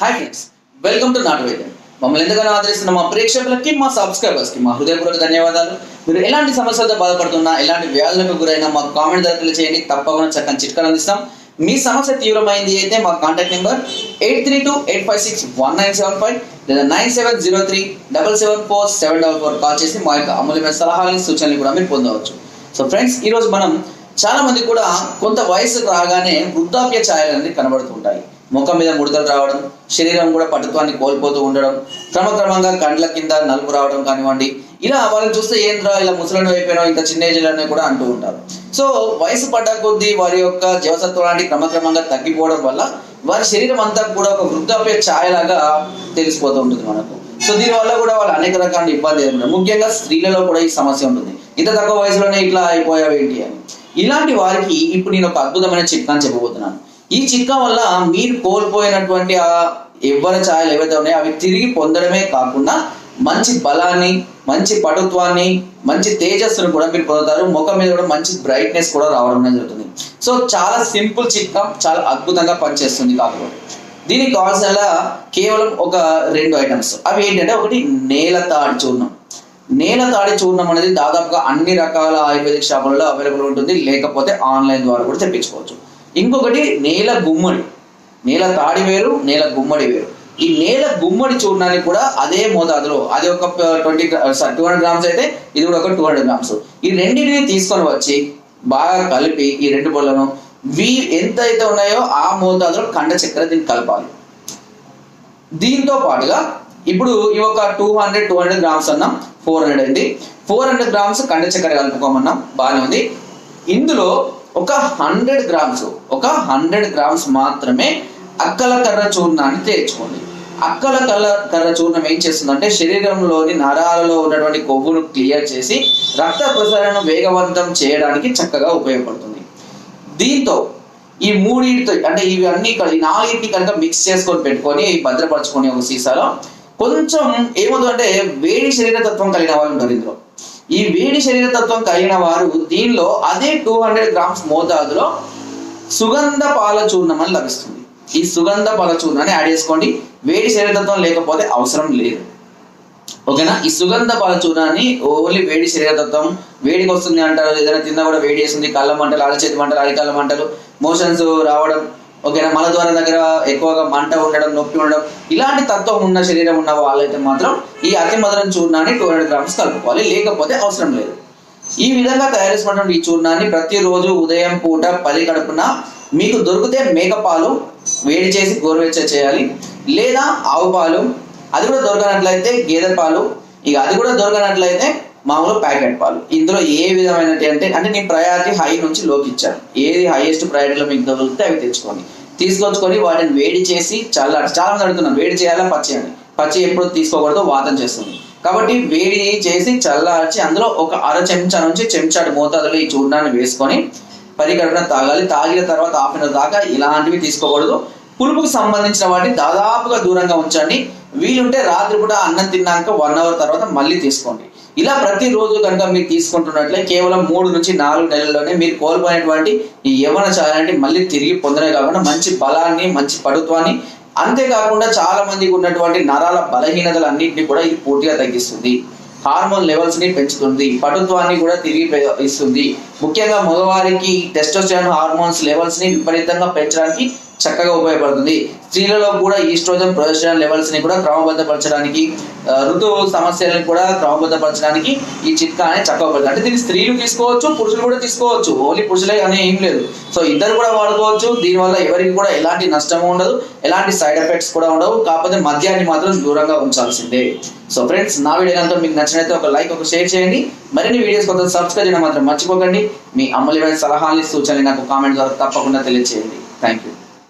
Hi friends, welcome to నాటు వైద్యం. మమ్మల్ని ఎంతగానో ఆదరిస్తున్న మా ప్రేక్షకులకి, మా సబ్స్క్రైబర్స్కి మా హృదయపూర్వక ధన్యవాదాలు. మీరు ఎలాంటి సమస్యలతో బాధపడుతున్నా, ఎలాంటి వ్యాధులకు గురైనా మాకు కామెంట్ ద్వారా తెలియజేయండి. తప్పకుండా చక్కని చిట్కాలు అందిస్తాం. మీ సమస్య తీవ్రమైంది అయితే మా కాంటాక్ట్ నెంబర్ 8328561975 లేదా 9703774744 కాల్ చేసి మా యొక్క అమూల్యమైన సలహాలని, సూచనలు కూడా మీరు పొందవచ్చు. సో ఫ్రెండ్స్, ఈరోజు మనం చాలా మంది కూడా కొంత వయసు రాగానే వృద్ధాప్య ఛాయలు అనేది కనబడుతుంటాయి. ముఖం మీద ముడతలు రావడం, శరీరం కూడా పటుత్వాన్ని కోల్పోతూ ఉండడం, క్రమక్రమంగా కండ్ల కింద నలుపు రావడం కానివ్వండి, ఇలా వాళ్ళని చూస్తే ఏంద్రా ఇలా ముసలిని అయిపోయినా ఇంత చిన్న ఏజ్లోనే కూడా అంటూ ఉంటారు. సో వయసు పడ్డ కొద్దీ వారి యొక్క జీవసత్వం లాంటి క్రమక్రమంగా తగ్గిపోవడం వల్ల వారి శరీరం అంతా కూడా ఒక వృద్ధాప్య ఛాయలాగా తెలిసిపోతూ ఉంటుంది మనకు. సో దీనివల్ల కూడా వాళ్ళు అనేక రకాల ఇబ్బంది ఎదుర్కొంటారు. ముఖ్యంగా స్త్రీలలో కూడా ఈ సమస్య ఉంటుంది. ఇంత తక్కువ వయసులోనే ఇట్లా అయిపోయావు ఏంటి అని. ఇలాంటి వారికి ఇప్పుడు నేను ఒక అద్భుతమైన చిట్కాని చెప్పబోతున్నాను. ఈ చిట్కా వల్ల మీరు కోల్పోయినటువంటి ఆ ఎవ్వరి ఛాయలు ఏవైతే ఉన్నాయో అవి తిరిగి పొందడమే కాకుండా మంచి బలాన్ని, మంచి పటుత్వాన్ని, మంచి తేజస్సును కూడా మీరు పొందుతారు. ముఖం మీద కూడా మంచి బ్రైట్నెస్ కూడా రావడం జరుగుతుంది. సో చాలా సింపుల్ చిట్కా, చాలా అద్భుతంగా పనిచేస్తుంది. కాకపోతే దీనికి కావాల్సిన కేవలం ఒక 2 ఐటమ్స్. అవి ఏంటంటే, ఒకటి నేలతాడి చూర్ణం. నేలతాడి చూర్ణం అనేది దాదాపుగా అన్ని రకాల ఆయుర్వేదిక్ షాపులలో అవైలబుల్ ఉంటుంది, లేకపోతే ఆన్లైన్ ద్వారా కూడా తెప్పించుకోవచ్చు. ఇంకొకటి నేల గుమ్మడి. నేల తాడి వేరు, నేల గుమ్మడి వేరు. ఈ నేల గుమ్మడి చూర్ణాన్ని కూడా అదే మోతాదులో, అది ఒక 200 గ్రామ్స్ అయితే ఇది కూడా ఒక 200 గ్రామ్స్. ఈ రెండింటిని తీసుకొని వచ్చి బాగా కలిపి ఈ 2 పొలను ఎంత అయితే ఉన్నాయో ఆ మోతాదులో కండ చక్కెర దీన్ని కలపాలి. దీంతో పాటుగా ఇప్పుడు ఈ ఒక 200 గ్రామ్స్ అన్నాం, 400 అయింది. 400 గ్రామ్స్ కండ చక్కెర కలుపుకోమన్నాం, బాగానే ఉంది. ఇందులో ఒక 100 గ్రామ్స్ మాత్రమే అక్కల కర్ర చూర్ణాన్ని చేర్చుకోండి. అక్కల కర్ర చూర్ణం ఏం చేస్తుందంటే, శరీరంలోని నరాలలో ఉన్నటువంటి కొవ్వును క్లియర్ చేసి రక్త ప్రసరణను వేగవంతం చేయడానికి చక్కగా ఉపయోగపడుతుంది. దీంతో ఈ 3 అంటే ఇవి అన్ని 4 కనుక మిక్స్ చేసుకొని పెట్టుకొని భద్రపరచుకొని ఒక సీసాలో, కొంచెం ఏమవుతుందంటే వేడి శరీరతత్వం కలిగిన వాళ్ళు ఉంటారు. ఇందులో ఈ వేడి శరీరతత్వం కలిగిన వారు దీనిలో అదే 200 గ్రామ్స్ మోతాదులో సుగంధ పాల చూర్ణం అని లభిస్తుంది. ఈ సుగంధ పాల చూర్ణాన్ని యాడ్ చేసుకోండి. వేడి శరీరతత్వం లేకపోతే అవసరం లేదు, ఓకేనా. ఈ సుగంధ పాల చూర్ణాన్ని ఓన్లీ వేడి శరీరతత్వం, వేడికి వస్తుంది అంటారు, ఏదైనా తిన్నా కూడా వేడి చేస్తుంది, కళ్ళ మంటలు, అరచేతి మంటలు, అరికాళ్ళ మంటలు, మోషన్స్ రావడం, ఓకేనా, మలద్వారం దగ్గర ఎక్కువగా మంట ఉండడం, నొప్పి ఉండడం, ఇలాంటి తత్వం ఉన్న శరీరం ఉన్న వాళ్ళైతే మాత్రం ఈ అతి మధురం చూర్ణాన్ని 200 గ్రామ్స్ కలుపుకోవాలి, లేకపోతే అవసరం లేదు. ఈ విధంగా తయారు చేసినటువంటి ఈ చూర్ణాన్ని ప్రతిరోజు ఉదయం పూట 10 గడుపున మీకు దొరికితే మేకపాలు వేడి చేసి గోరువెచ్చ చేయాలి, లేదా ఆవు పాలు, అది కూడా దొరకనట్లయితే గేదె పాలు, ఇక అది కూడా దొరకనట్లయితే మామూలు ప్యాకెట్ పాలు. ఇందులో ఏ విధమైన అంటే నేను ప్రయారిటీ హై నుంచి లోకి ఇచ్చాను. ఏది హైయెస్ట్ ప్రయారిటీలో మీకు దొరికితే అవి తీసుకొచ్చుకొని వాటిని వేడి చేసి చల్లార్చి. చాలా మంది అడుగుతున్నారు, వేడి చేయాలా పచ్చి అని. పచ్చి ఎప్పుడు తీసుకోకూడదు, వాతం చేస్తుంది. కాబట్టి వేడి చేసి చల్లార్చి అందులో ఒక 1/2 చెంచా నుంచి చెంచాడు మోతాదులో ఈ చూర్ణాన్ని వేసుకొని 10 గడుపున తాగాలి. తాగిన తర్వాత 1/2 గంట దాకా ఇలాంటివి తీసుకోకూడదు. పులుపుకు సంబంధించిన వాటిని దాదాపుగా దూరంగా ఉంచండి. వీలుంటే రాత్రిపూట అన్నం తిన్నాక 1 అవర్ తర్వాత మళ్ళీ తీసుకోండి. ఇలా ప్రతిరోజు కనుక మీరు తీసుకుంటున్నట్లే కేవలం 3 నుంచి 4 నెలల్లోనే మీరు కోల్పోయినటువంటి ఈ యవ్వన ఛాయని మళ్ళీ తిరిగి పొందడమే కాకుండా మంచి బలాన్ని, మంచి పటుత్వాన్ని, అంతేకాకుండా చాలా మందికి ఉన్నటువంటి నరాల బలహీనతలు అన్నింటినీ కూడా ఇది పూర్తిగా తగ్గిస్తుంది. హార్మోన్ లెవెల్స్ ని పెంచుతుంది, పటుత్వాన్ని కూడా తిరిగి ఇస్తుంది. ముఖ్యంగా మగవారికి టెస్టోస్టెరాన్ హార్మోన్స్ లెవెల్స్ ని విపరీతంగా పెంచడానికి చక్కగా ఉపయోగపడుతుంది. స్త్రీలలో కూడా ఈస్ట్రోజన్, ప్రొజెస్టెరాన్ లెవెల్స్ ని కూడా క్రమబద్ధపరచడానికి, ఋతువు సమస్యలను కూడా క్రమబద్ధపరచడానికి ఈ చిట్కా అనేది చక్కగా పడుతుంది. అంటే దీన్ని స్త్రీలు తీసుకోవచ్చు, పురుషులు కూడా తీసుకోవచ్చు, ఓన్లీ పురుషులే అనే ఏం లేదు. సో ఇద్దరు కూడా వాడుకోవచ్చు. దీనివల్ల ఎవరికి కూడా ఎలాంటి నష్టం ఉండదు, ఎలాంటి సైడ్ ఎఫెక్ట్స్ కూడా ఉండవు. కాకపోతే మద్యాన్ని మాత్రం దూరంగా ఉంచాల్సిందే. సో ఫ్రెండ్స్, నా వీడియో కనుక మీకు నచ్చినట్లయితే ఒక లైక్, ఒక షేర్ చేయండి. మరిన్ని వీడియోస్ కొంత సబ్స్క్రైబ్ చేయడం మాత్రం మర్చిపోకండి. మీ అమూల్యమైన సలహాలు, సూచనలు నాకు కామెంట్ ద్వారా తప్పకుండా తెలియజేయండి. Thank you.